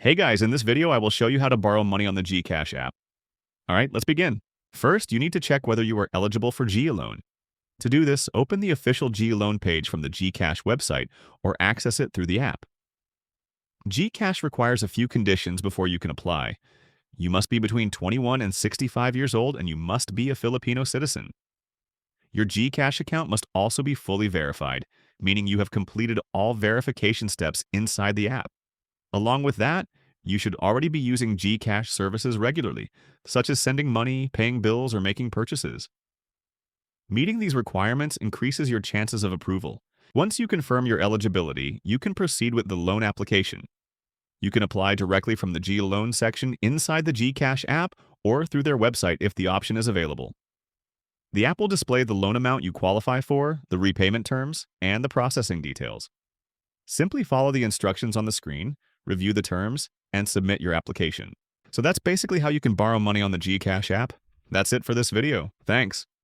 Hey guys, in this video I will show you how to borrow money on the GCash app. Alright, let's begin. First, you need to check whether you are eligible for GLoan. To do this, open the official GLoan page from the GCash website or access it through the app. GCash requires a few conditions before you can apply. You must be between 21 and 65 years old and you must be a Filipino citizen. Your GCash account must also be fully verified, meaning you have completed all verification steps inside the app. Along with that, you should already be using GCash services regularly, such as sending money, paying bills, or making purchases. Meeting these requirements increases your chances of approval. Once you confirm your eligibility, you can proceed with the loan application. You can apply directly from the GLoan section inside the GCash app or through their website if the option is available. The app will display the loan amount you qualify for, the repayment terms, and the processing details. Simply follow the instructions on the screen, review the terms, and submit your application. So that's basically how you can borrow money on the GCash app. That's it for this video. Thanks.